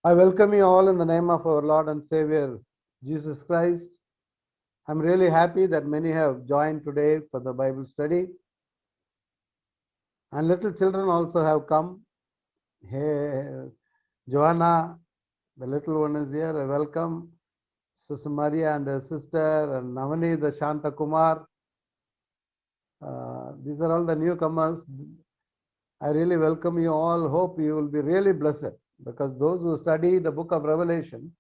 I welcome you all in the name of our Lord and Savior, Jesus Christ. I'm really happy that many have joined today for the Bible study. And little children also have come. Hey, Joanna, the little one is here. I welcome Sister Maria and her sister, and Navani, the Shanta Kumar. These are all the newcomers. I really welcome you all. Hope you will be really blessed, because those who study the book of Revelation,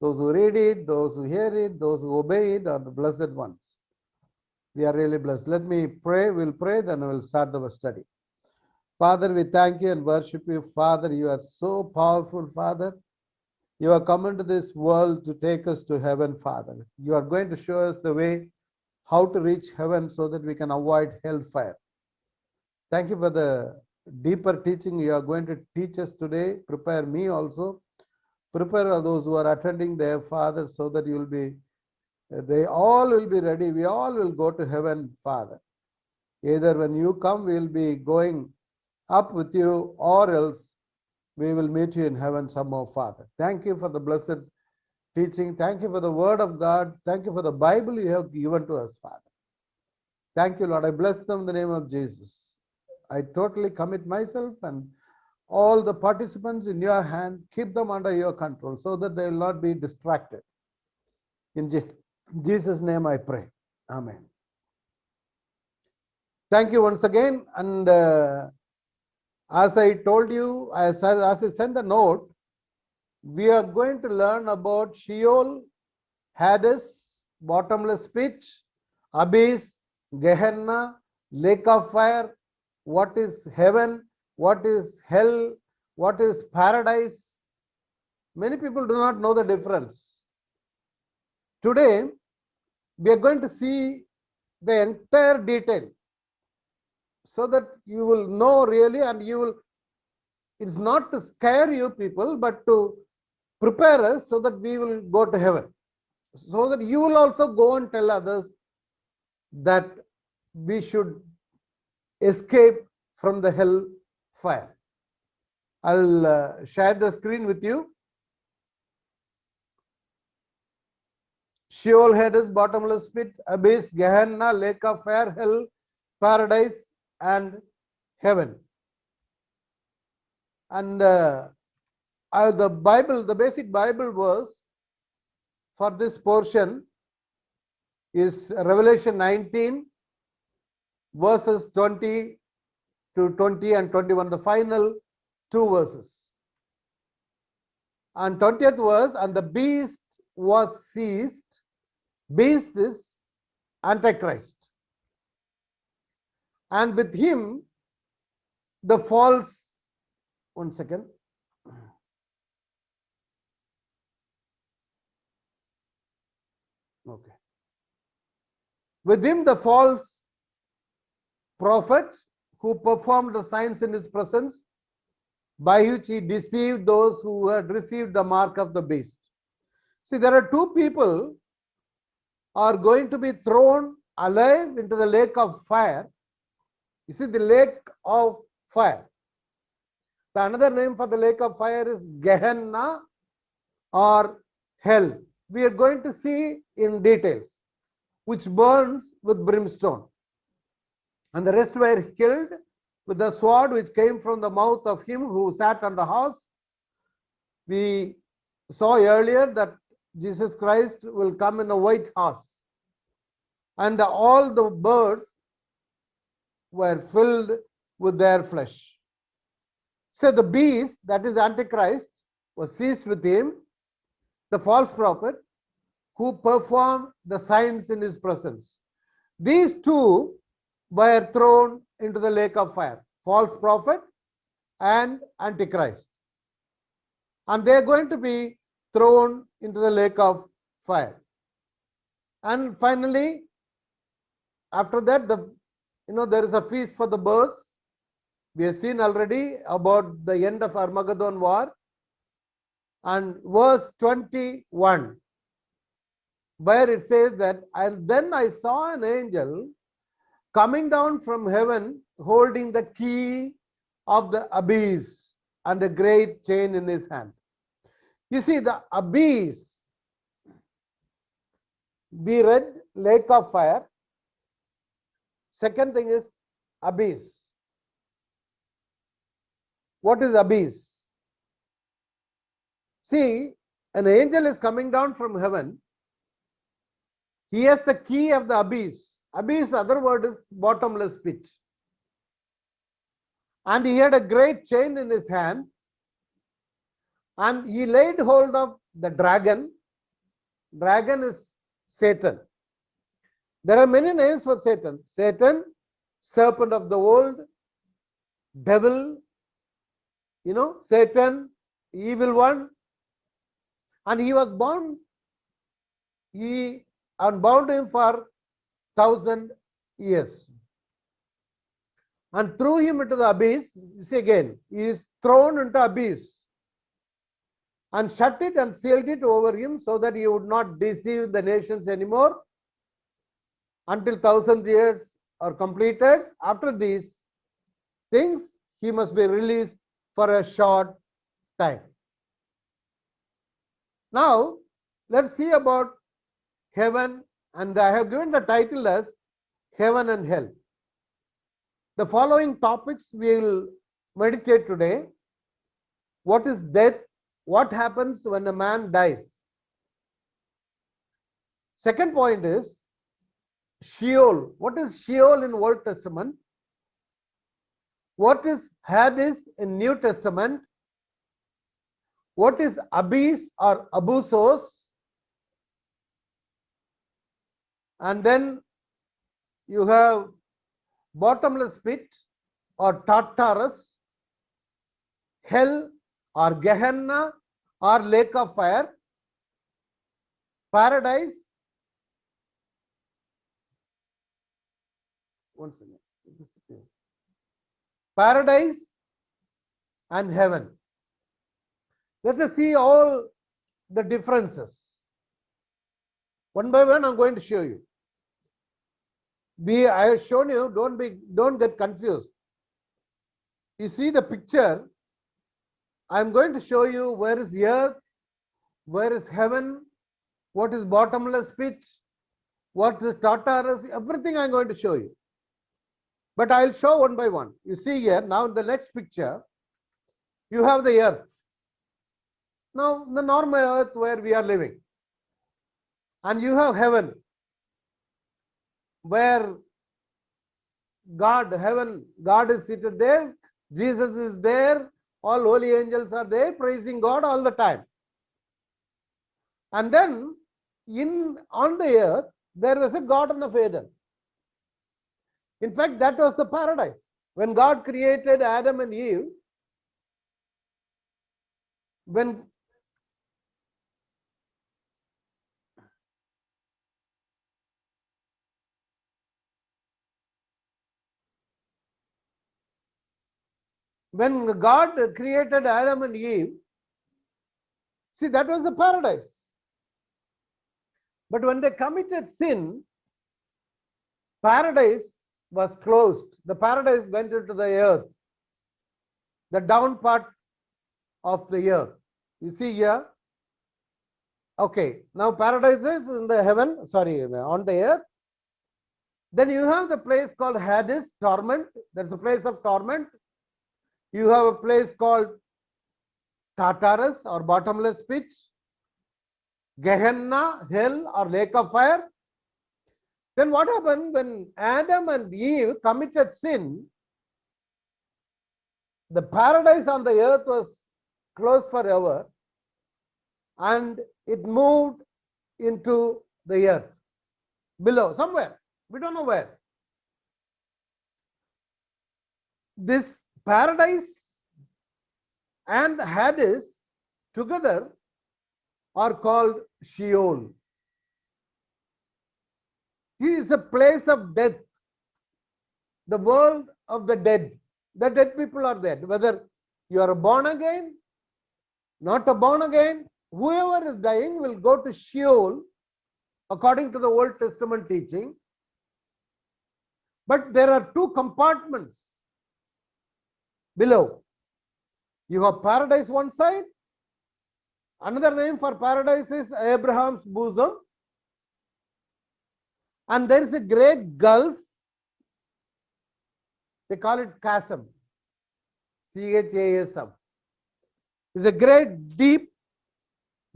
those who read it, those who hear it, those who obey it are the blessed ones. We are really blessed. Let me pray. We'll pray, then we'll start our study. Father, we thank you and worship you. Father, you are so powerful, Father. You have come into this world to take us to heaven, Father. You are going to show us the way how to reach heaven so that we can avoid hellfire. Thank you for the deeper teaching you are going to teach us today. Prepare me also. Prepare those who are attending there, Father, so that you will be, they all will be ready. We all will go to heaven, Father. Either when you come, we will be going up with you, or else we will meet you in heaven somehow, Father. Thank you for the blessed teaching. Thank you for the word of God. Thank you for the Bible you have given to us, Father. Thank you, Lord. I bless them in the name of Jesus. I totally commit myself and all the participants in your hand. Keep them under your control so that they will not be distracted. In Jesus' name I pray. Amen. Thank you once again. And as I told you, as I sent the note, we are going to learn about Sheol, Hades, bottomless pit, abyss, Gehenna, lake of fire, what is heaven, what is hell, what is paradise. Many people do not know the difference. Today, we are going to see the entire detail so that you will know really, and you will, it's not to scare you people, but to prepare us so that we will go to heaven, so that you will also go and tell others that we should escape from the hell fire. I'll share the screen with you. Sheol, Hades, bottomless pit, abyss, Gehenna, lake of fire, hell, paradise, and heaven. And the Bible, the basic Bible verse for this portion is Revelation 19, verses 20 to 20 and 21, the final two verses. And 20th verse, and the beast was seized. Beast is Antichrist. And with him, the false, one second. Okay. With him, the false prophet who performed the signs in his presence, by which he deceived those who had received the mark of the beast. See, there are two people are going to be thrown alive into the lake of fire. You see, the lake of fire. The another name for the lake of fire is Gehenna or hell. We are going to see in details, which burns with brimstone. And the rest were killed with the sword which came from the mouth of him who sat on the horse. We saw earlier that Jesus Christ will come in a white horse, and all the birds were filled with their flesh. So the beast, that is Antichrist, was seized with him, the false prophet who performed the signs in his presence. These two were thrown into the lake of fire, false prophet and Antichrist. And they are going to be thrown into the lake of fire. And finally, after that, there is a feast for the birds. We have seen already about the end of Armageddon war. And verse 21, where it says that, and then I saw an angel coming down from heaven, holding the key of the abyss and a great chain in his hand. You see, the abyss, we read lake of fire. Second thing is abyss. What is abyss? See, an angel is coming down from heaven. He has the key of the abyss. Abyss, other word is bottomless pit. And he had a great chain in his hand. And he laid hold of the dragon. Dragon is Satan. There are many names for Satan. Satan, serpent of the old, devil, Satan, evil one. And he was bound. He unbound him for 1,000 years. And threw him into the abyss. You see again, he is thrown into abyss. And shut it and sealed it over him so that he would not deceive the nations anymore until 1,000 years are completed. After these things, he must be released for a short time. Now, let's see about heaven, and I have given the title as Heaven and Hell. The following topics we will meditate today. What is death? What happens when a man dies? Second point is Sheol. What is Sheol in Old Testament? What is Hades in New Testament? What is abyss or abusos? And then you have bottomless pit or Tartarus, hell or Gehenna or lake of fire, paradise. Once again, paradise and heaven. Let us see all the differences. One by one, I'm going to show you. I have shown you, don't get confused. You see the picture. I'm going to show you where is the earth, where is heaven, what is bottomless pit, what is Tartarus, everything I'm going to show you. But I'll show one by one. You see here, now in the next picture, you have the earth. Now, the normal earth where we are living. And you have heaven, where God is seated there, Jesus is there, all holy angels are there praising God all the time. And then on the earth, there was a Garden of Eden. In fact, that was the paradise. When God created Adam and Eve, when God created Adam and Eve, see, that was the paradise. But when they committed sin, paradise was closed. The paradise went into the earth, the down part of the earth. You see here. Okay, now paradise is in the heaven, on the earth. Then you have the place called Hades, torment. That's a place of torment. You have a place called Tartarus or bottomless pit, Gehenna, hell or lake of fire. Then what happened when Adam and Eve committed sin? The paradise on the earth was closed forever and it moved into the earth below, somewhere. We don't know where. This paradise and Hades together are called Sheol. He is a place of death, the world of the dead. The dead people are dead. Whether you are born again, not a born again, whoever is dying will go to Sheol according to the Old Testament teaching. But there are two compartments below. You have paradise one side Another name for paradise is Abraham's bosom. And there is a great gulf. They call it chasm. C-H-A-S-M. It's a great deep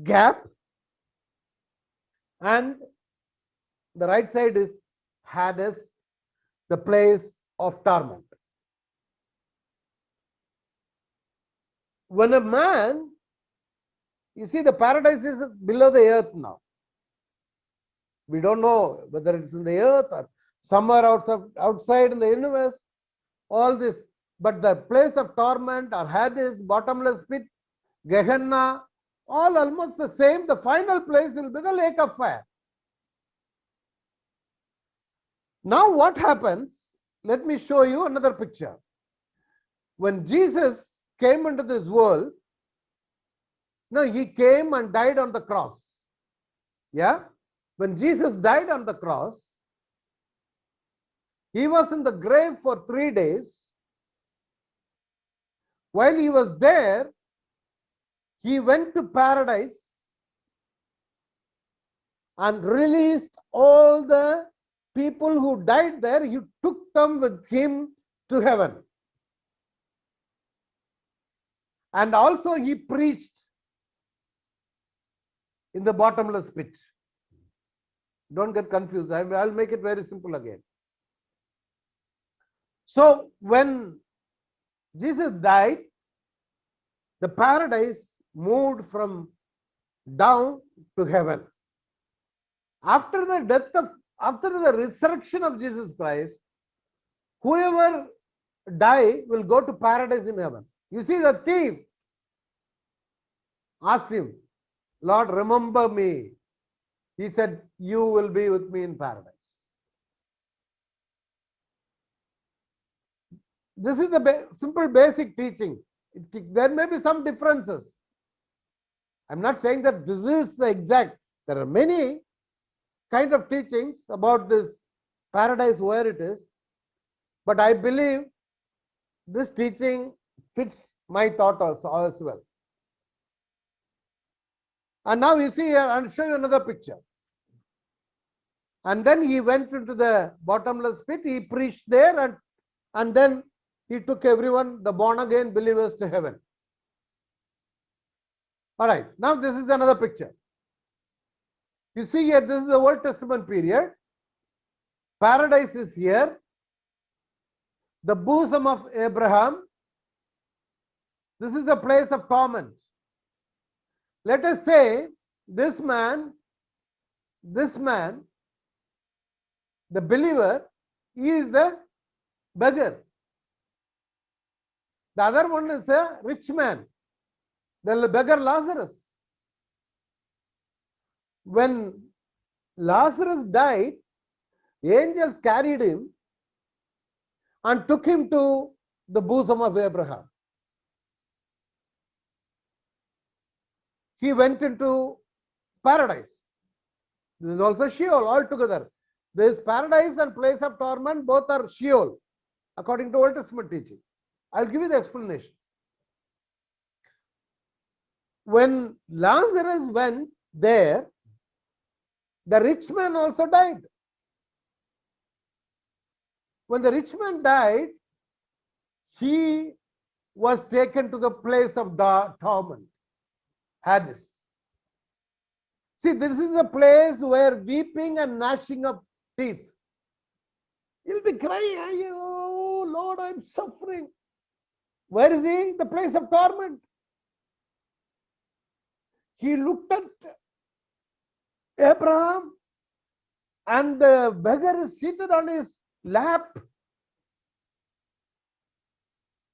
gap. And the right side is Hades, the place of torment. When a man, you see, the paradise is below the earth now. We don't know whether it's in the earth or somewhere outside in the universe, all this. But the place of torment or Hades, bottomless pit, Gehenna, all almost the same. The final place will be the lake of fire. Now what happens? Let me show you another picture. When Jesus came into this world, he came and died on the cross. Yeah? When Jesus died on the cross, he was in the grave for 3 days. While he was there, he went to paradise and released all the people who died there. He took them with him to heaven. And also he preached in the bottomless pit. Don't get confused. I'll make it very simple again. So when Jesus died, the paradise moved from down to heaven. After the resurrection of Jesus Christ, whoever die will go to paradise in heaven. You see, the thief asked him, Lord, remember me. He said, you will be with me in paradise. This is the simple basic teaching. There may be some differences. I'm not saying that this is the exact. There are many kind of teachings about this paradise, where it is. But I believe this teaching fits my thought also as well. And now you see here, I'll show you another picture. And then he went into the bottomless pit. He preached there, and then he took everyone, the born again believers, to heaven. All right, now this is another picture. You see here, this is the Old Testament period. Paradise is here. The bosom of Abraham. This is the place of torment. Let us say this man, the believer, he is the beggar. The other one is a rich man, the beggar Lazarus. When Lazarus died, angels carried him and took him to the bosom of Abraham. He went into paradise. This is also Sheol altogether. There is paradise and place of torment, both are Sheol, according to Old Testament teaching. I'll give you the explanation. When Lazarus went there, the rich man also died. When the rich man died, he was taken to the place of torment, Hades. See, this is a place where weeping and gnashing of teeth. He'll be crying, oh Lord, I'm suffering. Where is he? The place of torment. He looked at Abraham, and the beggar is seated on his lap.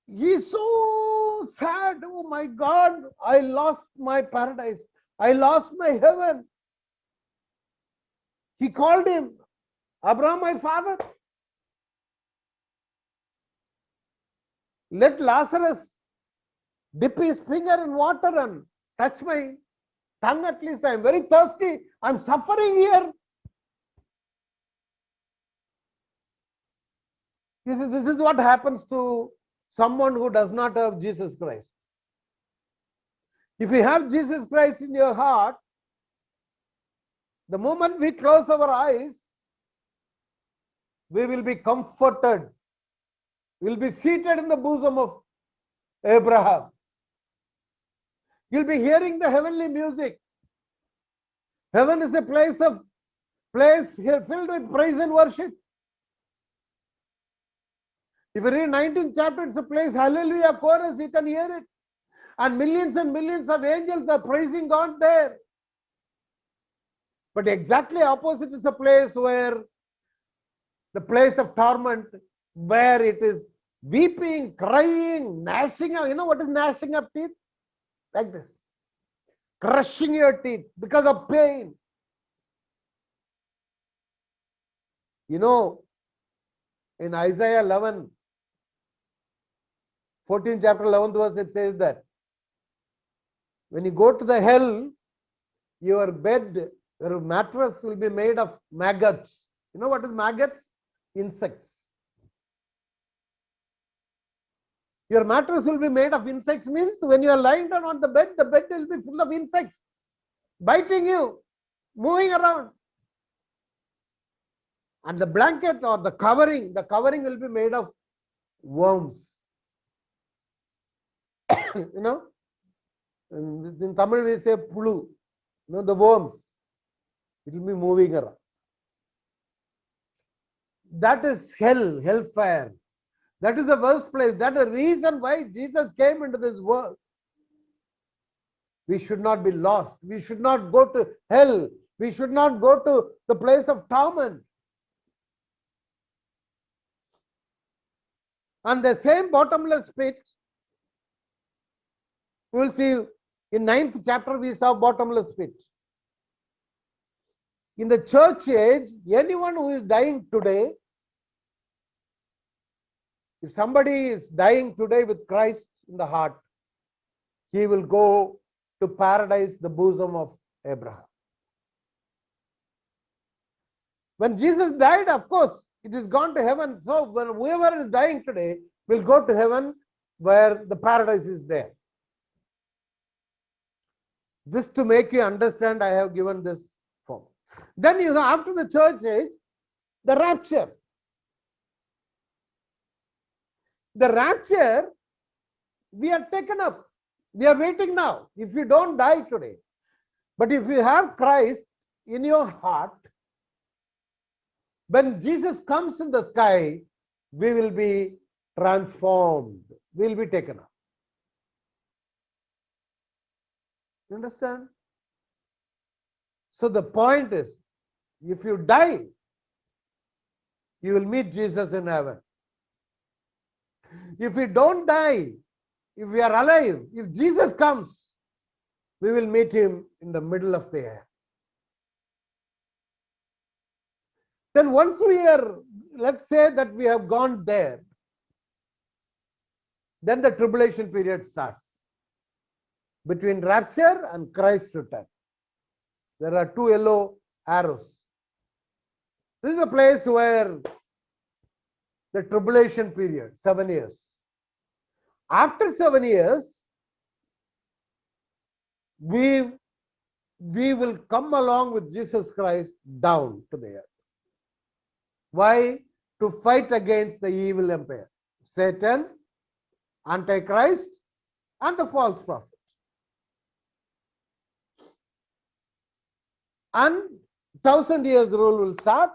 He's so sad. Oh my God, I lost my paradise. I lost my heaven. He called him, Abraham, my father. Let Lazarus dip his finger in water and touch my tongue at least. I am very thirsty. I am suffering here. You see, this is what happens to someone who does not have Jesus Christ. If you have Jesus Christ in your heart, the moment we close our eyes, we will be comforted. We'll be seated in the bosom of Abraham. You'll be hearing the heavenly music. Heaven is a place here filled with praise and worship. If you read 19th chapter, it's a place, hallelujah chorus, you can hear it. And millions of angels are praising God there. But exactly opposite is a place where the place of torment, where it is weeping, crying, gnashing of, you know what is gnashing of teeth? Like this. Crushing your teeth because of pain. You know, in Isaiah 11, 14th chapter 11th verse, it says that when you go to the hell, your bed, your mattress will be made of maggots. You know what is maggots? Insects. Your mattress will be made of insects means when you are lying down on the bed will be full of insects, biting you, moving around. And the blanket or the covering will be made of worms. You know, in Tamil we say pulu, you know, the worms. It will be moving around. That is hell, hellfire. That is the worst place. That is the reason why Jesus came into this world. We should not be lost. We should not go to hell. We should not go to the place of torment. And the same bottomless pit, we will see in 9th chapter we saw bottomless pit. In the church age, anyone who is dying today, if somebody is dying today with Christ in the heart, he will go to paradise, the bosom of Abraham. When Jesus died, of course, it is gone to heaven. So when whoever is dying today will go to heaven where the paradise is there. This to make you understand, I have given this form. Then you know, after the church age, the rapture. The rapture, we are taken up. We are waiting now. If you don't die today, but if you have Christ in your heart, when Jesus comes in the sky, we will be transformed. We will be taken up. You understand? So the point is, if you die, you will meet Jesus in heaven. If we don't die, if we are alive, if Jesus comes, we will meet him in the middle of the air. Then once we are, let's say that we have gone there, then the tribulation period starts between rapture and Christ's return. There are two yellow arrows. This is a place where the tribulation period, 7 years. After 7 years, we will come along with Jesus Christ down to the earth. Why? To fight against the evil empire, Satan, Antichrist, and the false prophet. And 1,000 years rule will start.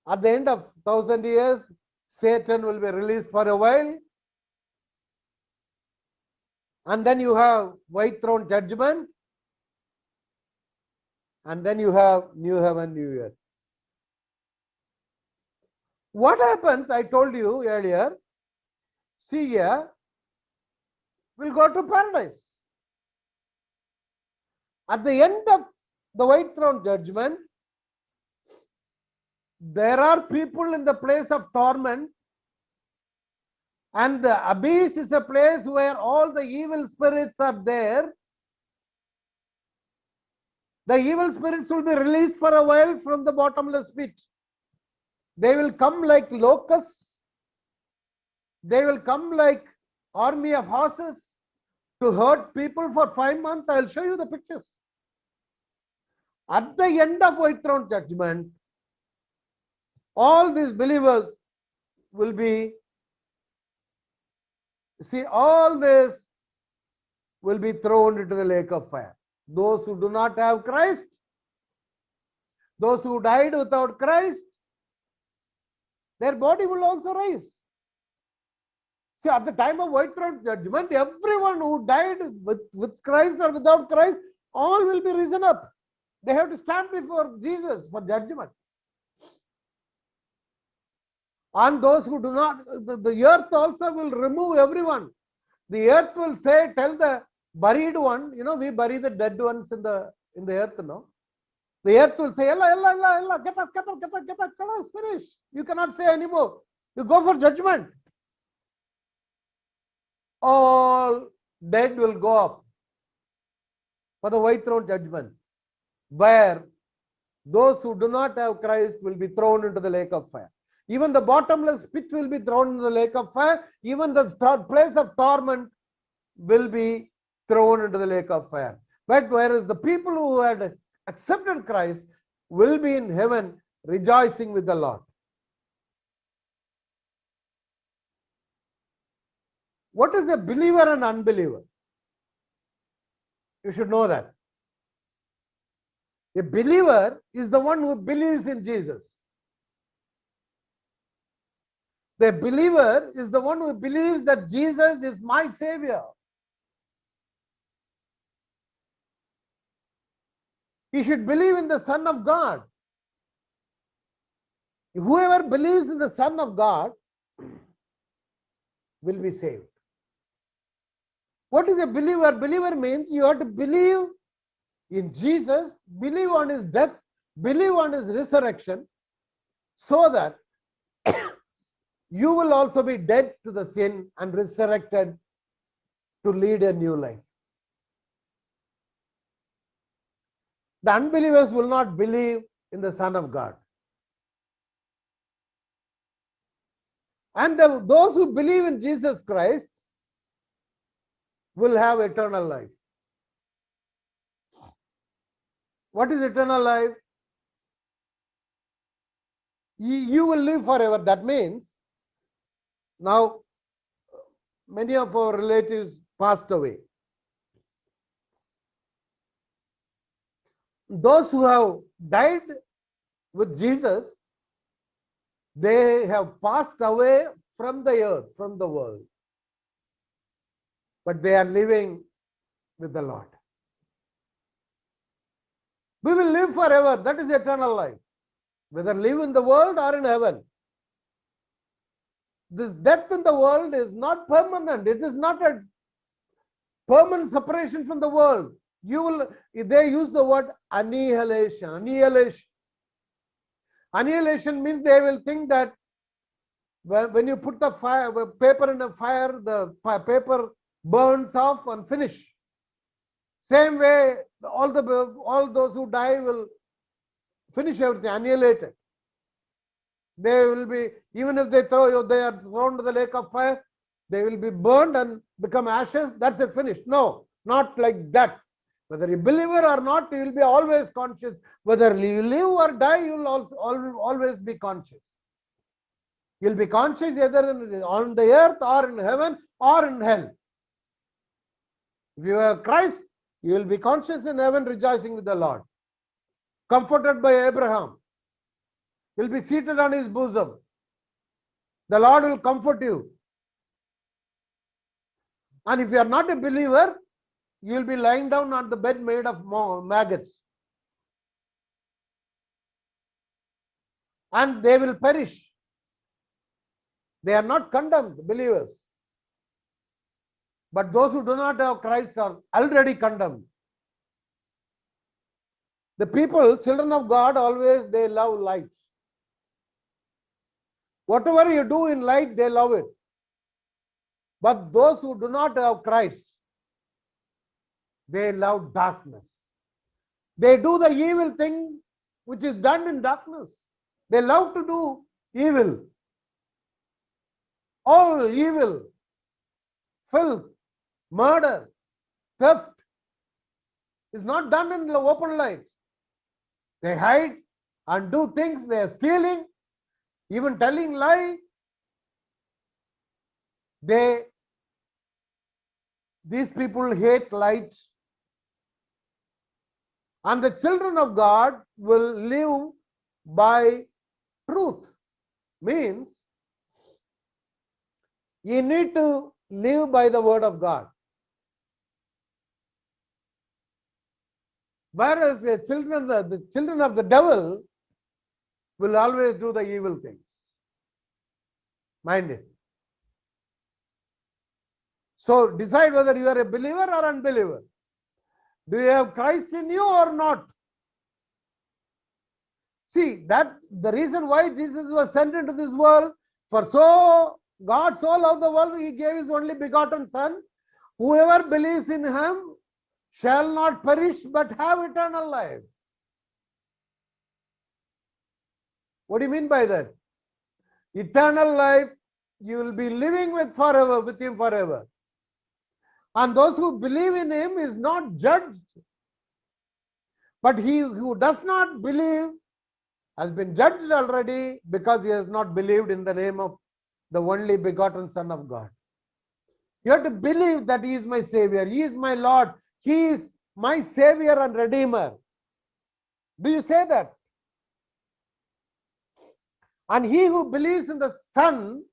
At the end of 1,000 years, Satan will be released for a while. And then you have white throne judgment. And then you have new heaven, new earth. What happens, I told you earlier, see here, we'll go to paradise. At the end of the white throne judgment, there are people in the place of torment, and the abyss is a place where all the evil spirits are there. The evil spirits will be released for a while from the bottomless pit. They will come like locusts. They will come like army of horses. to hurt people for 5 months. I'll show you the pictures. At the end of white throne judgment, all these believers will be, all this will be thrown into the lake of fire. Those who do not have Christ, those who died without Christ, their body will also rise. See, at the time of white throne judgment, everyone who died with Christ or without Christ, all will be risen up. They have to stand before Jesus for judgment. And those who do not, the earth also will remove everyone. The earth will say, tell the buried one, we bury the dead ones in the earth, no? The earth will say, Ella, Ella, Ella, Ella, get up, it's finished. You cannot say anymore. You go for judgment. All dead will go up for the white throne judgment, where those who do not have Christ will be thrown into the lake of fire. Even the bottomless pit will be thrown into the lake of fire. Even the place of torment will be thrown into the lake of fire. But whereas the people who had accepted Christ will be in heaven rejoicing with the Lord. What is a believer and unbeliever? You should know that. A believer is the one who believes in Jesus. The believer is the one who believes that Jesus is my Savior. He should believe in the Son of God. Whoever believes in the Son of God will be saved. What is a believer? Believer means you have to believe in Jesus, believe on his death, believe on his resurrection, so that you will also be dead to the sin and resurrected to lead a new life. The unbelievers will not believe in the Son of God. And those who believe in Jesus Christ will have eternal life. What is eternal life? You will live forever. That means, now many of our relatives passed away. Those who have died with Jesus, they have passed away from the earth, from the world. But they are living with the Lord. We will live forever. That is eternal life. Whether live in the world or in heaven. This death in the world is not permanent. It is not a permanent separation from the world. They use the word annihilation. Annihilation means they will think that when you put the paper in a fire, the paper burns off and finish. Same way, all those who die will finish everything, annihilated. They will be, even if they are thrown to the lake of fire, they will be burned and become ashes. That's it, finished. No, not like that. Whether you believe it or not, you will be always conscious. Whether you live or die, you will always be conscious. You will be conscious either on the earth or in heaven or in hell. If you have Christ, you will be conscious in heaven, rejoicing with the Lord. Comforted by Abraham. You will be seated on his bosom. The Lord will comfort you. And if you are not a believer, you will be lying down on the bed made of maggots. And they will perish. They are not condemned, believers. But those who do not have Christ are already condemned. The people, children of God, always they love light. Whatever you do in light, they love it. But those who do not have Christ, they love darkness. They do the evil thing which is done in darkness. They love to do evil. All evil, filth, murder, theft is not done in the open light. They hide and do things. They are stealing, even telling lie. These people hate light. And the children of God will live by truth. Means you need to live by the word of God. Whereas the children of the devil will always do the evil things. Mind it. So decide whether you are a believer or unbeliever. Do you have Christ in you or not? See, that the reason why Jesus was sent into this world, for so God so loved the world, he gave his only begotten Son. Whoever believes in him shall not perish but have eternal life. What do you mean by that? Eternal life, you will be living with him forever. And those who believe in him is not judged. But he who does not believe has been judged already because he has not believed in the name of the only begotten Son of God. You have to believe that he is my Savior, he is my Lord, he is my Savior and Redeemer. Do you say that? And he who believes in the Son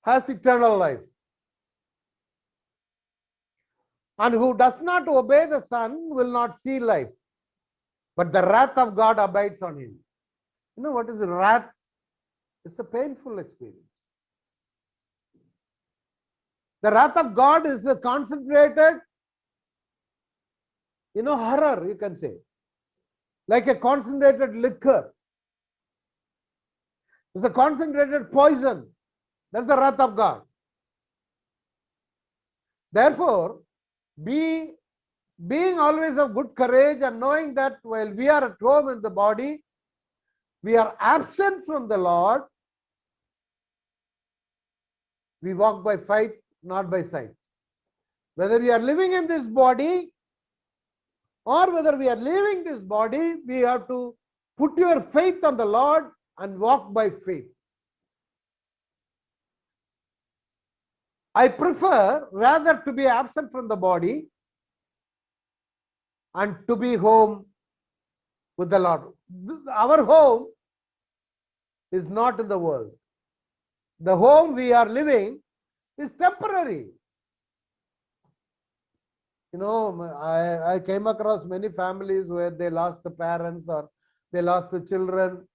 has eternal life. And who does not obey the Son will not see life, but the wrath of God abides on him. You know what is wrath? It's a painful experience. The wrath of God is a concentrated, horror, you can say. Like a concentrated liquor. It's a concentrated poison. That's the wrath of God. Therefore, being always of good courage and knowing that while we are at home in the body, we are absent from the Lord. We walk by faith, not by sight. Whether we are living in this body or whether we are leaving this body, we have to put your faith on the Lord and walk by faith. I prefer rather to be absent from the body and to be home with the Lord. Our home is not in the world. The home we are living is temporary. I came across many families where they lost the parents or they lost the children.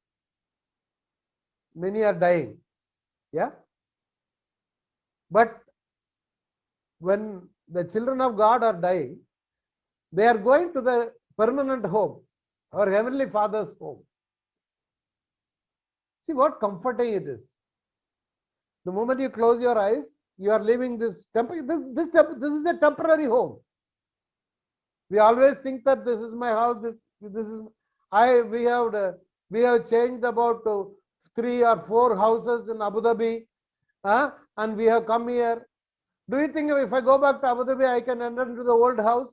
Many are dying. Yeah. But when the children of God are dying, they are going to the permanent home, our Heavenly Father's home. See what comforting it is. The moment you close your eyes, you are leaving this temporary. This is a temporary home. We always think that this is my house. We have changed about 3 or 4 houses in Abu Dhabi, and we have come here. Do you think if I go back to Abu Dhabi, I can enter into the old house?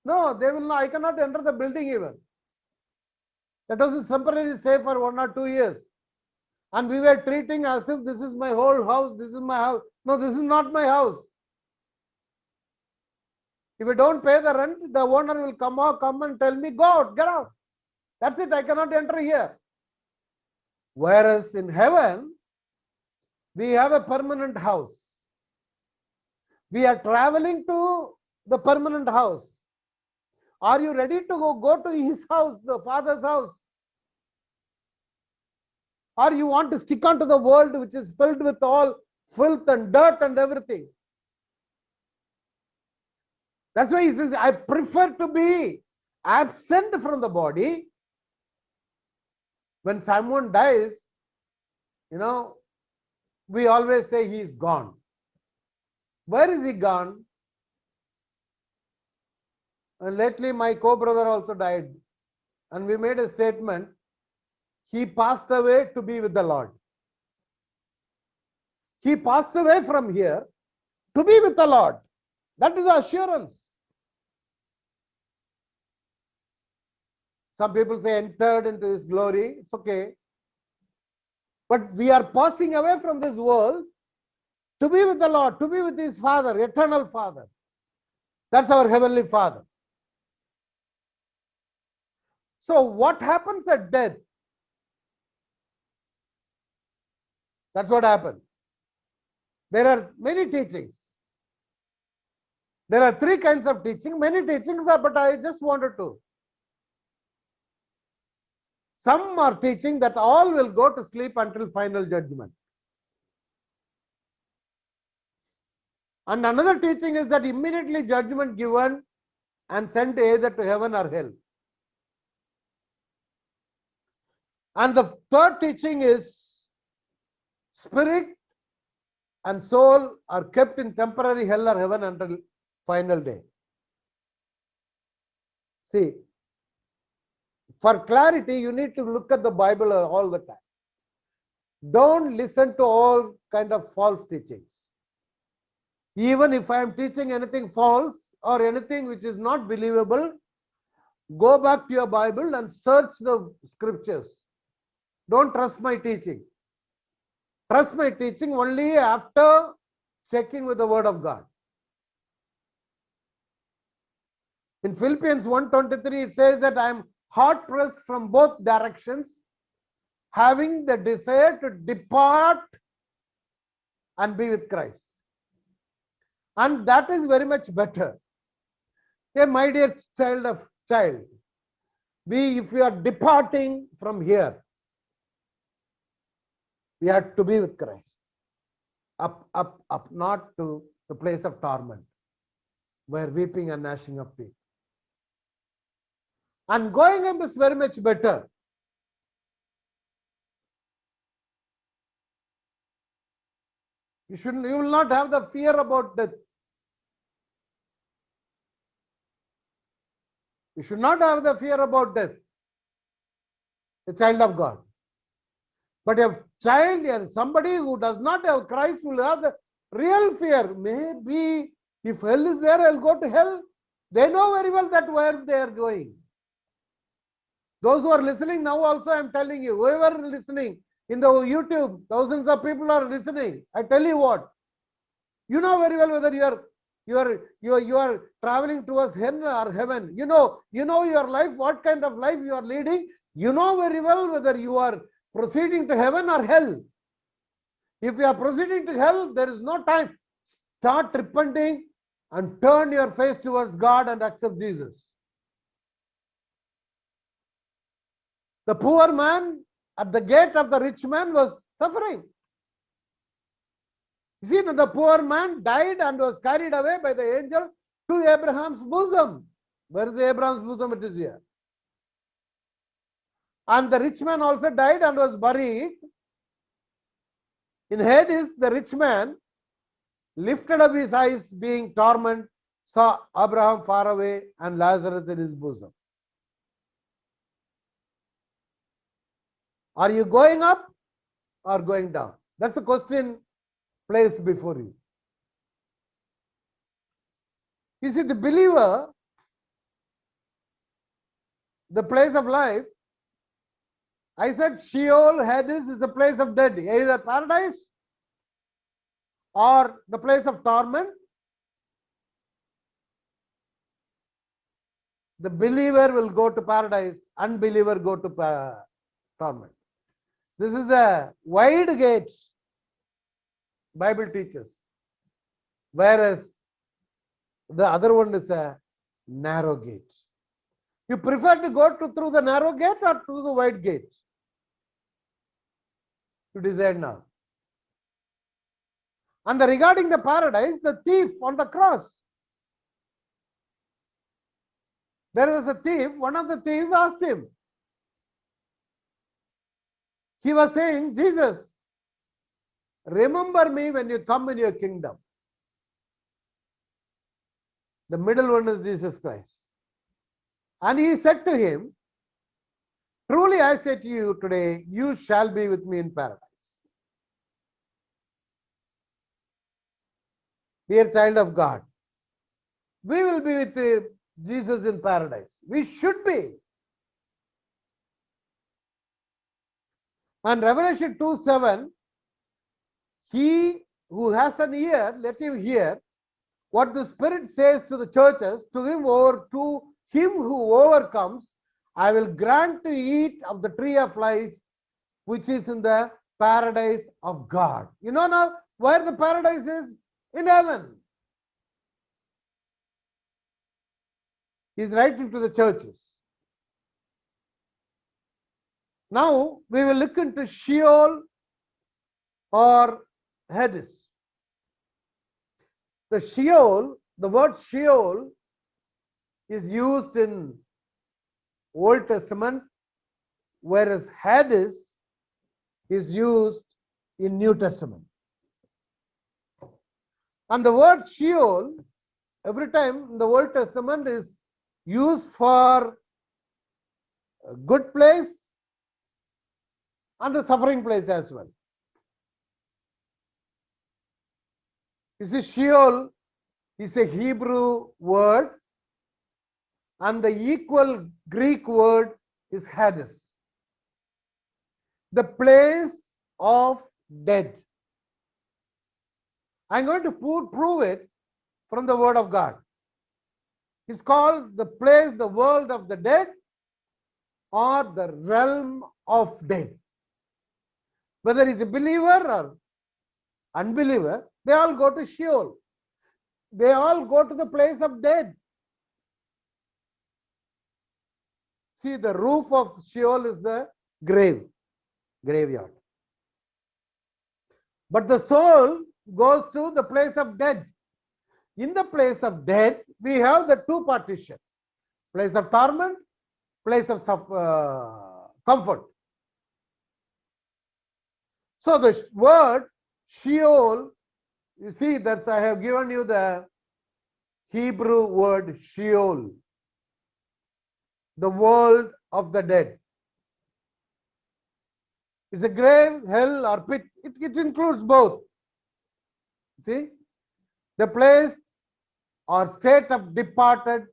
No, they will not. I cannot enter the building even. That was a temporary stay for 1 or 2 years. And we were treating as if this is my whole house, this is my house. No, this is not my house. If you don't pay the rent, the owner will come and tell me, go out, get out. That's it, I cannot enter here. Whereas in heaven, we have a permanent house. We are traveling to the permanent house. Are you ready to go to his house, the Father's house? Or you want to stick onto the world which is filled with all filth and dirt and everything? That's why he says, I prefer to be absent from the body. When someone dies, we always say he is gone. Where is he gone? And lately my co-brother also died. And we made a statement. He passed away to be with the Lord. He passed away from here to be with the Lord. That is assurance. Some people say entered into his glory. It's okay. But we are passing away from this world to be with the Lord, to be with his Father, eternal Father. That's our heavenly Father. So what happens at death? That's what happened. There are many teachings. There are three kinds of teaching. Many teachings are, but I just wanted to. Some are teaching that all will go to sleep until final judgment. And another teaching is that immediately judgment given and sent either to heaven or hell. And the third teaching is spirit and soul are kept in temporary hell or heaven until final day. See, for clarity, you need to look at the Bible all the time. Don't listen to all kind of false teachings. Even if I am teaching anything false or anything which is not believable, go back to your Bible and search the scriptures. Don't trust my teaching. Trust my teaching only after checking with the word of God. In Philippians 1:23, it says that I am hard pressed from both directions, having the desire to depart and be with Christ. And that is very much better. Hey, my dear child, if we are departing from here, we have to be with Christ. Up, not to the place of torment, where weeping and gnashing of teeth. And going up is very much better. You will not have the fear about death. You should not have the fear about death. A child of God. But a child and somebody who does not have Christ will have the real fear. Maybe if hell is there, I'll go to hell. They know very well that where they are going. Those who are listening now also, I'm telling you, whoever is listening in the YouTube, thousands of people are listening. I tell you what, you know very well whether you are traveling towards hell or heaven. You know your life, what kind of life you are leading. You know very well whether you are proceeding to heaven or hell. If you are proceeding to hell, there is no time. Start repenting and turn your face towards God and accept Jesus. The poor man at the gate of the rich man was suffering. You see, the poor man died and was carried away by the angel to Abraham's bosom. Where is Abraham's bosom? It is here. And the rich man also died and was buried. In Hades, the rich man lifted up his eyes, being tormented, saw Abraham far away and Lazarus in his bosom. Are you going up or going down? That's the question placed before you. You see, the believer, the place of life, I said Sheol, Hades is a place of dead, either paradise or the place of torment. The believer will go to paradise, unbeliever go to torment. This is a wide gate, Bible teaches, whereas the other one is a narrow gate. You prefer to go through the narrow gate or through the wide gate? You decide now. And regarding the paradise, the thief on the cross. There was a thief, one of the thieves asked him. He was saying, Jesus, remember me when you come in your kingdom. The middle one is Jesus Christ. And he said to him, truly I say to you today, you shall be with me in paradise. Dear child of God, we will be with Jesus in paradise. We should be. And Revelation 2:7, he who has an ear, let him hear what the Spirit says to the churches. To him who overcomes, I will grant to eat of the tree of life, which is in the paradise of God. You know now where the paradise is? In heaven. He's writing to the churches. Now we will look into Sheol or Hades. The Sheol, the word Sheol is used in Old Testament, whereas Hades is used in New Testament. And the word Sheol, every time in the Old Testament, is used for a good place and the suffering place as well. You see, Sheol is a Hebrew word, and the equal Greek word is Hades, the place of dead. I'm going to prove it from the word of God. It's called the place, the world of the dead, or the realm of dead. Whether he's a believer or unbeliever, they all go to Sheol. They all go to the place of dead. See, the roof of Sheol is the graveyard. But the soul goes to the place of dead. In the place of dead, we have the two partitions: place of torment, place of comfort. So the word Sheol, you see, that's I have given you the Hebrew word Sheol, the world of the dead. It's a grave, hell, or pit. It includes both. See, the place or state of departed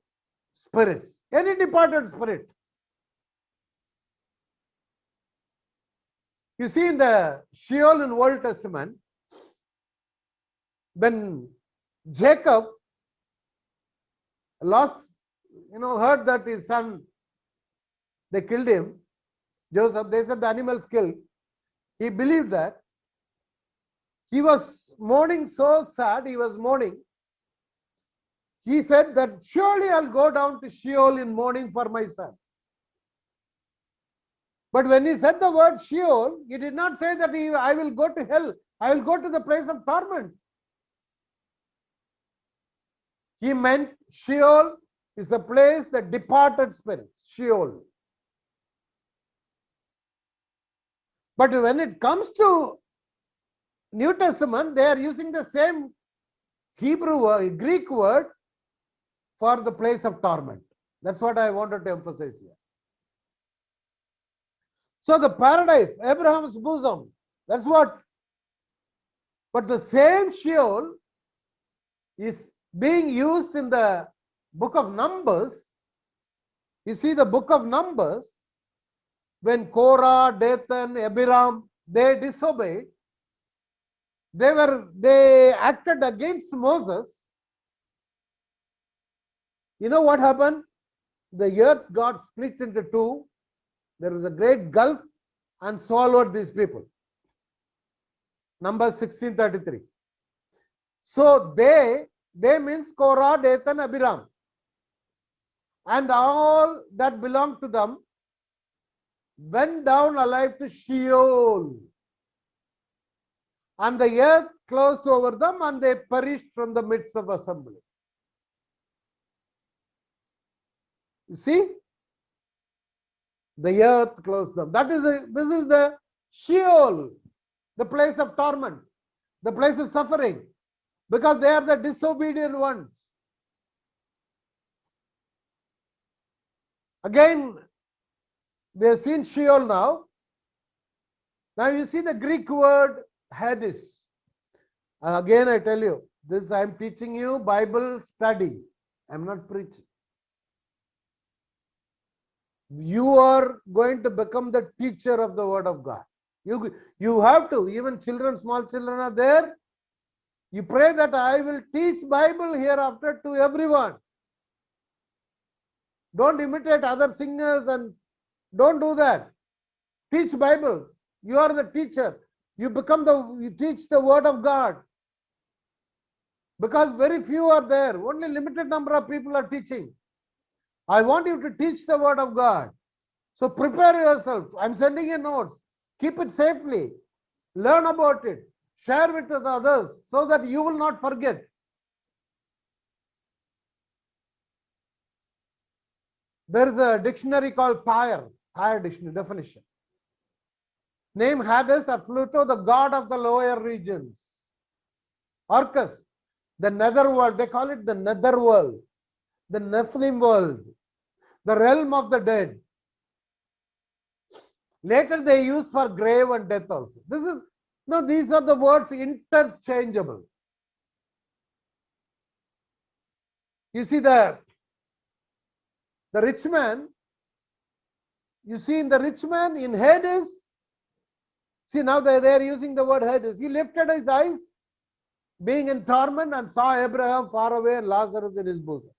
spirits. Any departed spirit. You see, in the Sheol in Old Testament, when Jacob heard that his son, they killed him, Joseph, they said the animals killed. He believed that. He was mourning so sad, he was mourning. He said that surely I'll go down to Sheol in mourning for my son. But when he said the word Sheol, he did not say that I will go to hell. I will go to the place of torment. He meant Sheol is the place, the departed spirits, Sheol. But when it comes to New Testament, they are using the same Greek word for the place of torment. That's what I wanted to emphasize here. So the paradise, Abraham's bosom, that's what. But the same Sheol is being used in the book of Numbers. You see, the book of Numbers, when Korah, Dathan, Abiram, they disobeyed, they acted against Moses. You know what happened? The earth got split into two. There was a great gulf and swallowed these people. Numbers 16:33. So they means Korah, Dathan, Abiram, and all that belonged to them went down alive to Sheol, and the earth closed over them, and they perished from the midst of assembly. You see, the earth closed them. This is the Sheol, the place of torment, the place of suffering, because they are the disobedient ones. Again, we have seen Sheol now. Now you see the Greek word Hades. Again, I tell you, this I am teaching you Bible study. I am not preaching. You are going to become the teacher of the word of God. You have to, even children, small children are there. You pray that I will teach Bible hereafter to everyone. Don't imitate other singers and don't do that. Teach Bible. You are the teacher. You teach the word of God. Because very few are there. Only limited number of people are teaching. I want you to teach the word of God. So prepare yourself. I'm sending you notes. Keep it safely. Learn about it. Share it with others so that you will not forget. There is a dictionary called Thayer dictionary definition. Name Hades or Pluto, the god of the lower regions. Orcus, the netherworld. They call it the netherworld, the Nephilim world, the realm of the dead. Later they use for grave and death also. These are the words interchangeable. You see the rich man, you see in the rich man in Hades, see now they are using the word Hades. He lifted his eyes, being in torment, and saw Abraham far away and Lazarus in his bosom.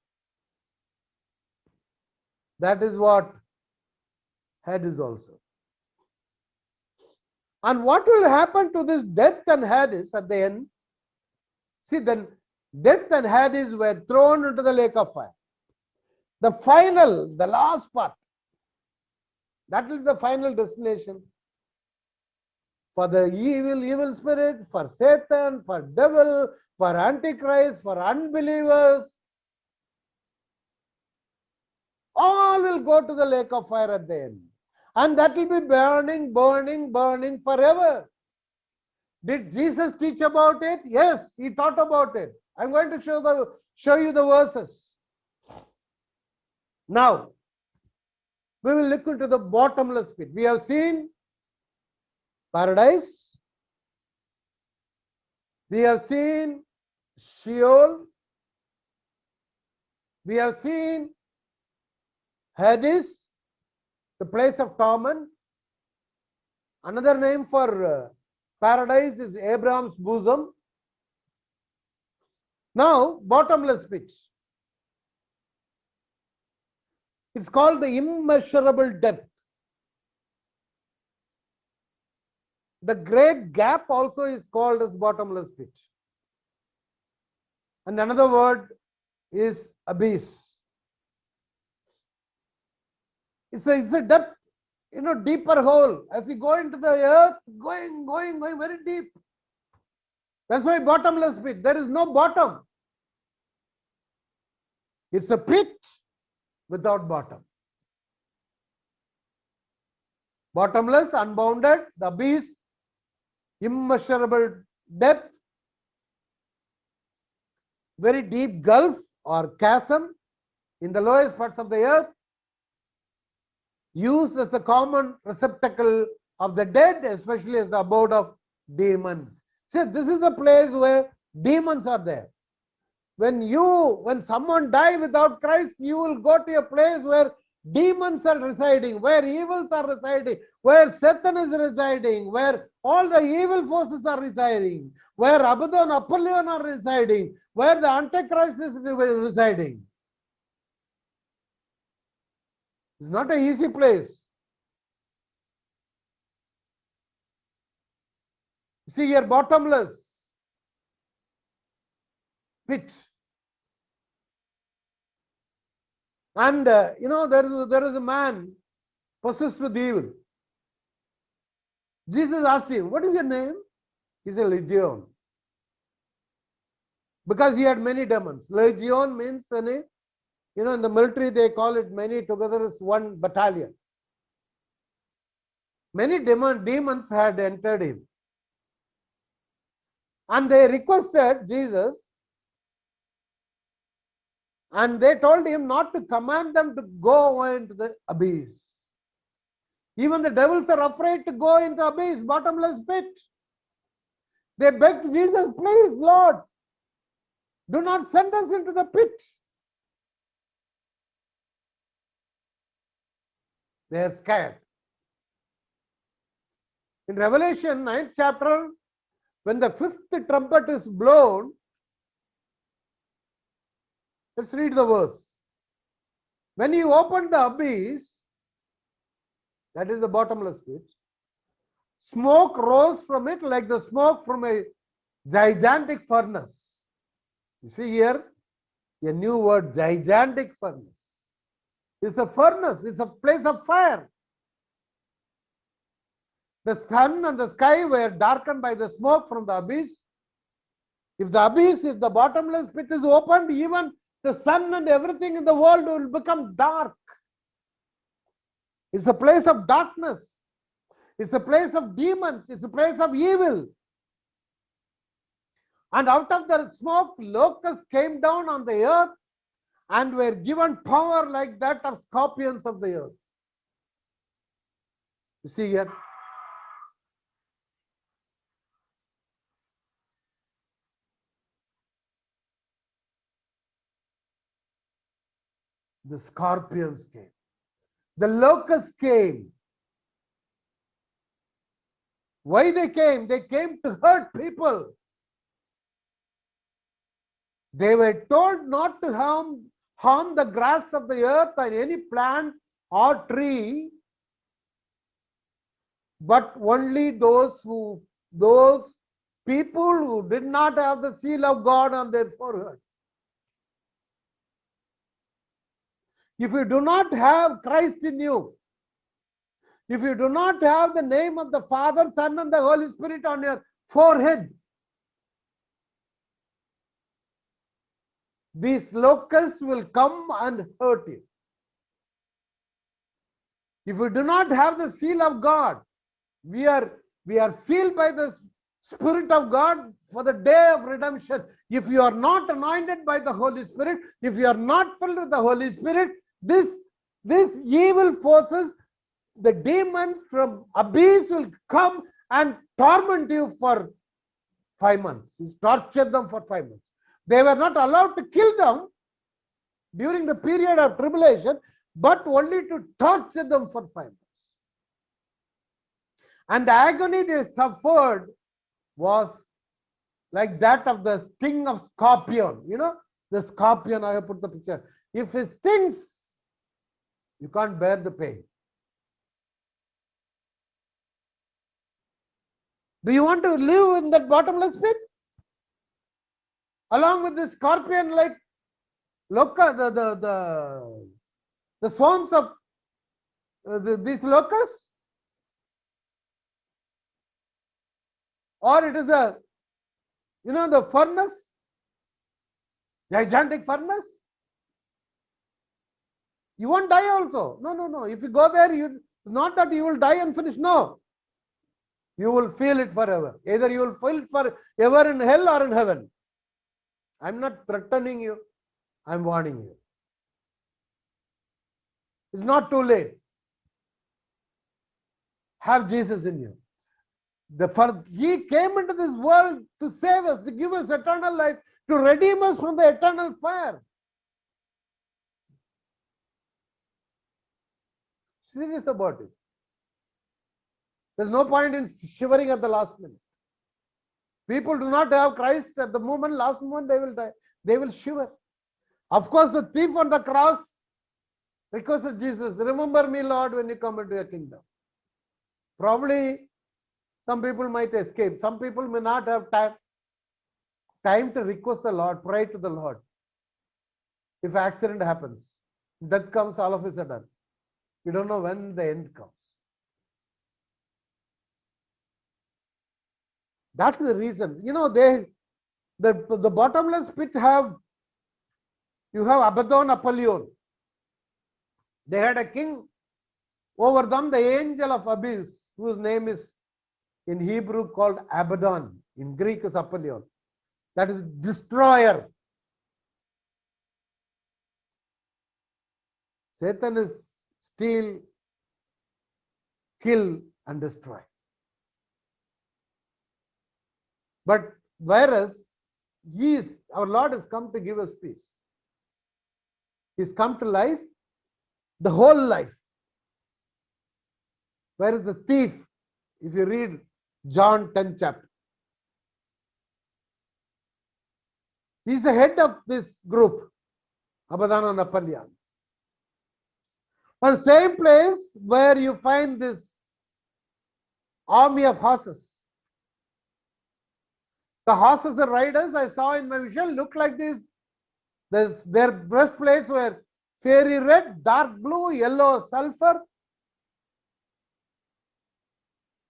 That is what Hades also. And what will happen to this death and Hades at the end? See, then death and Hades were thrown into the lake of fire. The last part, that is the final destination for the evil spirit, for Satan, for devil, for Antichrist, for unbelievers. All will go to the lake of fire at the end. And that will be burning, burning, burning forever. Did Jesus teach about it? Yes, he taught about it. I'm going to show you the verses. Now, we will look into the bottomless pit. We have seen paradise. We have seen Sheol. We have seen Hades, the place of torment. Another name for paradise is Abraham's bosom. Now, bottomless pit. It's called the immeasurable depth. The great gap also is called as bottomless pit. And another word is abyss. It's a depth, deeper hole. As we go into the earth, going very deep. That's why bottomless pit. There is no bottom. It's a pit without bottom. Bottomless, unbounded, the abyss, immeasurable depth, very deep gulf or chasm in the lowest parts of the earth, used as a common receptacle of the dead, especially as the abode of demons. See, this is the place where demons are there. When someone dies without Christ, you will go to a place where demons are residing, where evils are residing, where Satan is residing, where all the evil forces are residing, where Abaddon, Apollyon are residing, where the Antichrist is residing. It's not an easy place. See here, bottomless pit. And there is a man possessed with evil. Jesus asked him, "What is your name?" He said, "Legion." Because he had many demons. Legion means in the military they call it many together as one battalion. Many demons had entered him. And they requested Jesus, and they told him not to command them to go into the abyss. Even the devils are afraid to go into abyss, bottomless pit. They begged Jesus, "Please, Lord, do not send us into the pit." They are scared. In Revelation 9th chapter, when the 5th trumpet is blown, let's read the verse. When he opened the abyss, that is the bottomless pit, smoke rose from it like the smoke from a gigantic furnace. You see here, a new word, gigantic furnace. It's a furnace, it's a place of fire. The sun and the sky were darkened by the smoke from the abyss. If the abyss, if the bottomless pit is opened, even the sun and everything in the world will become dark. It's a place of darkness. It's a place of demons. It's a place of evil. And out of the smoke, locusts came down on the earth and were given power like that of scorpions of the earth. You see here. The scorpions came. The locusts came. Why they came? They came to hurt people. They were told not to harm the grass of the earth or any plant or tree, but only those people who did not have the seal of God on their foreheads. If you do not have Christ in you, if you do not have the name of the Father, Son, and the Holy Spirit on your forehead, these locusts will come and hurt you. If you do not have the seal of God, we are sealed by the Spirit of God for the day of redemption. If you are not anointed by the Holy Spirit, if you are not filled with the Holy Spirit, this evil forces, the demons from abyss will come and torment you for 5 months. He's tortured them for 5 months. They were not allowed to kill them during the period of tribulation, but only to torture them for 5 months. And the agony they suffered was like that of the sting of scorpion. You know, the scorpion, I have put the picture. If it stings, you can't bear the pain. Do you want to live in that bottomless pit? Along with the scorpion like the swarms of these locusts? Or it is the furnace, gigantic furnace? You won't die also. No. If you go there, it's not that you will die and finish. No. You will feel it forever. Either you will feel it forever in hell or in heaven. I'm not threatening you. I'm warning you. It's not too late. Have Jesus in you. He came into this world to save us, to give us eternal life, to redeem us from the eternal fire. Serious about it. There's no point in shivering at the last minute. People do not have Christ at the moment, last moment they will die. They will shiver. Of course, the thief on the cross requested Jesus, remember me, Lord, when you come into your kingdom. Probably some people might escape. Some people may not have time to request the Lord, pray to the Lord. If accident happens, death comes all of a sudden. You don't know when the end comes. That's the reason. You know, the bottomless pit you have Abaddon, Apollyon. They had a king over them, the angel of abyss, whose name is in Hebrew called Abaddon. In Greek is Apollyon. That is destroyer. Satan is steal, kill, and destroy. But whereas our Lord has come to give us peace. He's come to life, the whole life. Whereas the thief if you read John 10th chapter. He's the head of this group, Abadana Napalyan. The same place where you find this army of horses. The horses and riders I saw in my vision look like this. Their breastplates were fiery red, dark blue, yellow sulfur.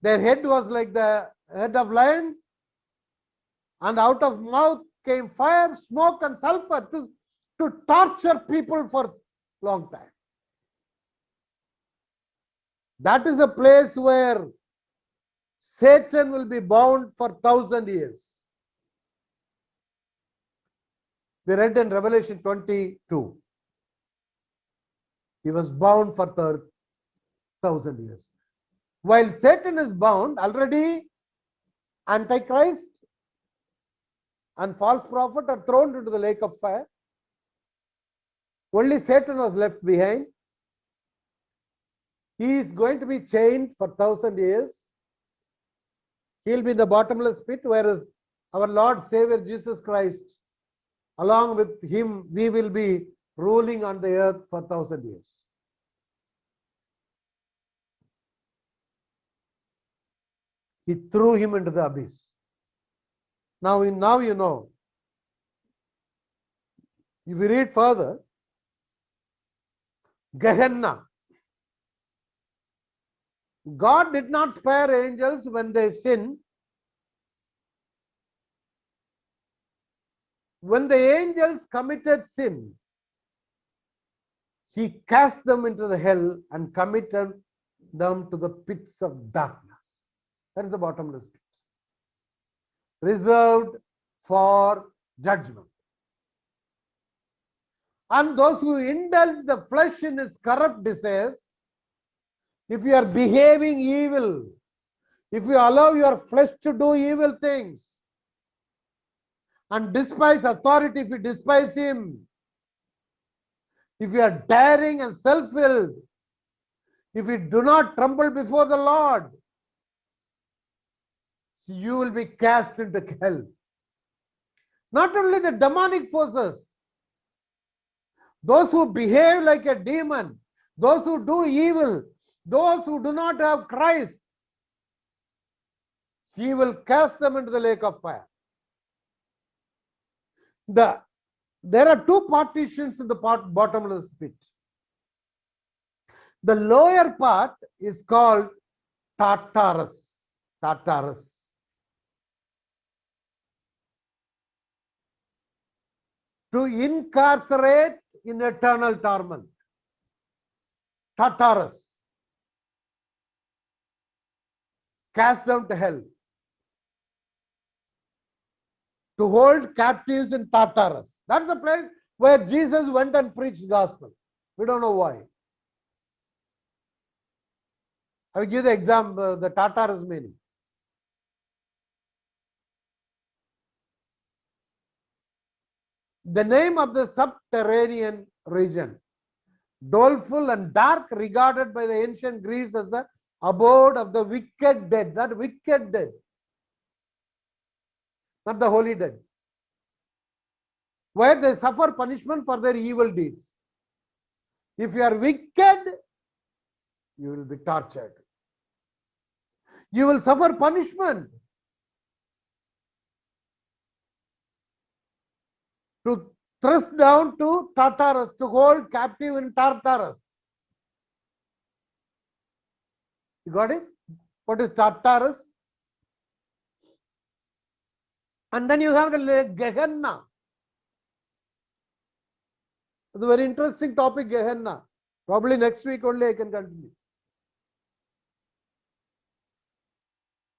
Their head was like the head of lions, and out of mouth came fire, smoke, and sulfur to torture people for a long time. That is a place where Satan will be bound for 1,000 years. We read in Revelation 22. He was bound for 1,000 years. While Satan is bound, already Antichrist and false prophet are thrown into the lake of fire. Only Satan was left behind. He is going to be chained for 1,000 years. He will be in the bottomless pit, whereas our Lord Savior Jesus Christ, along with him, we will be ruling on the earth for 1,000 years. He threw him into the abyss. Now you know. If we read further, Gehenna. God did not spare angels when they sinned. When the angels committed sin, he cast them into the hell and committed them to the pits of darkness. That is the bottomless pit, reserved for judgment. And those who indulge the flesh in its corrupt desires, if you are behaving evil, if you allow your flesh to do evil things and despise authority, if you despise him, if you are daring and self-willed, if you do not tremble before the Lord, you will be cast into hell. Not only the demonic forces, those who behave like a demon, those who do evil, those who do not have Christ, he will cast them into the lake of fire. There are two partitions in the bottomless pit. The lower part is called Tartarus. Tartarus. To incarcerate in eternal torment. Tartarus. Cast down to hell. To hold captives in Tartarus. That's the place where Jesus went and preached the gospel. We don't know why. I will give the example, the Tartarus meaning. The name of the subterranean region, doleful and dark, regarded by the ancient Greece as the abode of the wicked dead. That wicked dead, not the holy dead, where they suffer punishment for their evil deeds. If you are wicked, you will be tortured. You will suffer punishment. To thrust down to Tartarus, to hold captive in Tartarus. You got it? What is Tartarus? And then you have the Gehenna. It's a very interesting topic, Gehenna. Probably next week only I can continue.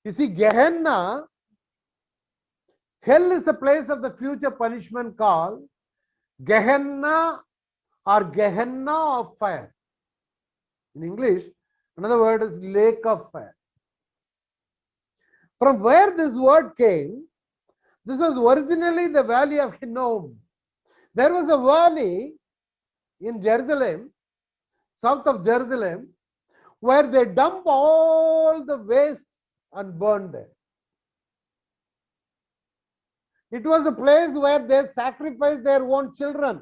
You see, Gehenna, hell is a place of the future punishment called Gehenna or Gehenna of fire. In English, another word is lake of fire. From where this word came, this was originally the valley of Hinnom. There was a valley in Jerusalem, south of Jerusalem, where they dump all the waste and burned there. It was a place where they sacrificed their own children.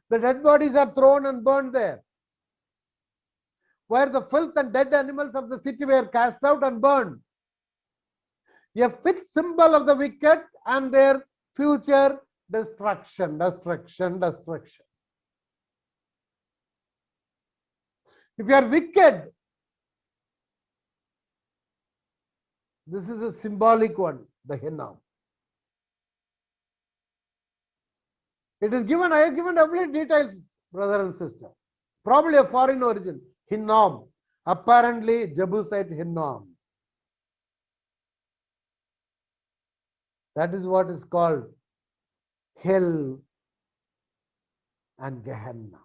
The dead bodies are thrown and burned there. Where the filth and dead animals of the city were cast out and burned. A fit symbol of the wicked and their future destruction, destruction, destruction. If you are wicked, this is a symbolic one, the Hinnom. It is given, I have given every details, brother and sister. Probably a foreign origin, Hinnom. Apparently, Jebusite Hinnom. That is what is called hell and Gehenna.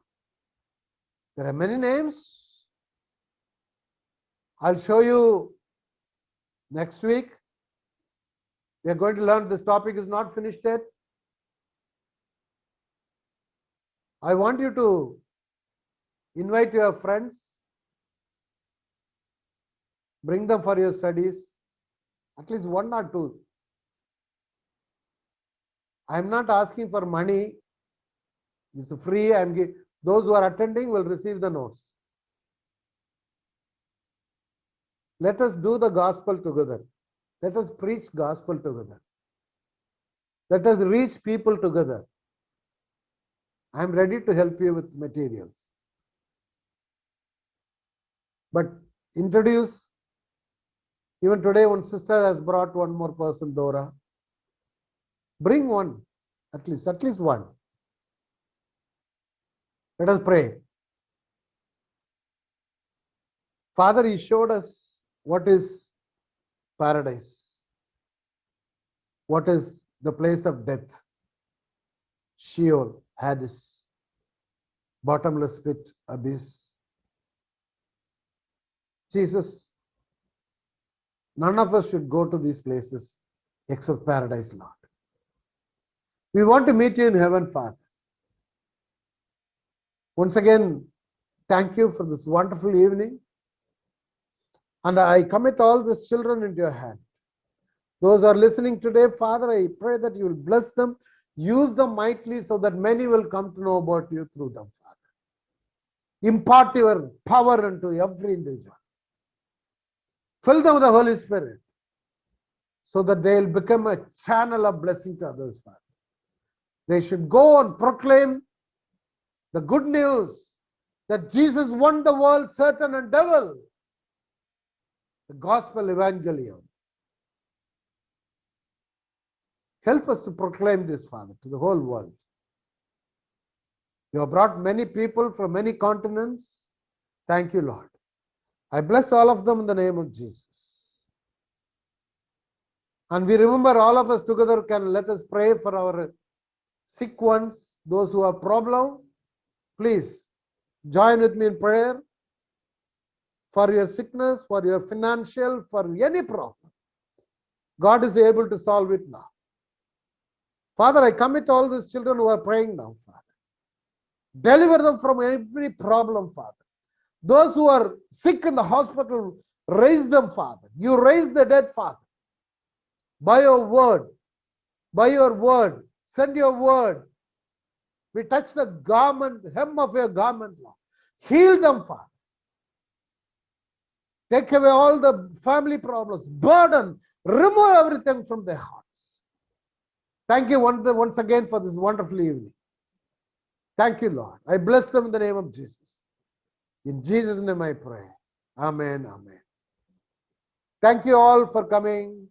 There are many names. I'll show you next week. We are going to learn, this topic is not finished yet. I want you to invite your friends, bring them for your studies, at least one or two. I am not asking for money. It's free. Those who are attending will receive the notes. Let us do the gospel together. Let us preach gospel together. Let us reach people together. I am ready to help you with materials. But introduce, even today one sister has brought one more person, Dora. Bring one, at least one. Let us pray. Father, you showed us what is paradise, what is the place of death, Sheol, Hades, bottomless pit, abyss. Jesus, none of us should go to these places except paradise, Lord. We want to meet you in heaven, Father. Once again, thank you for this wonderful evening. And I commit all these children into your hand. Those who are listening today, Father, I pray that you will bless them, use them mightily so that many will come to know about you through them, Father. Impart your power unto every individual. Fill them with the Holy Spirit so that they will become a channel of blessing to others, Father. They should go and proclaim the good news that Jesus won the world, Satan and devil. The gospel evangelium. Help us to proclaim this, Father, to the whole world. You have brought many people from many continents. Thank you, Lord. I bless all of them in the name of Jesus. And we remember all of us together can let us pray for our sick ones, those who have problem. Please join with me in prayer for your sickness, for your financial, for any problem. God is able to solve it now. Father, I commit all these children who are praying now, Father. Deliver them from every problem, Father. Those who are sick in the hospital, raise them, Father. You raise the dead, Father. By your word, send your word. We touch the garment, hem of your garment, Lord. Heal them, Father. Take away all the family problems, burden, remove everything from their hearts. Thank you once again for this wonderful evening. Thank you, Lord. I bless them in the name of Jesus. In Jesus' name I pray. Amen. Amen. Thank you all for coming.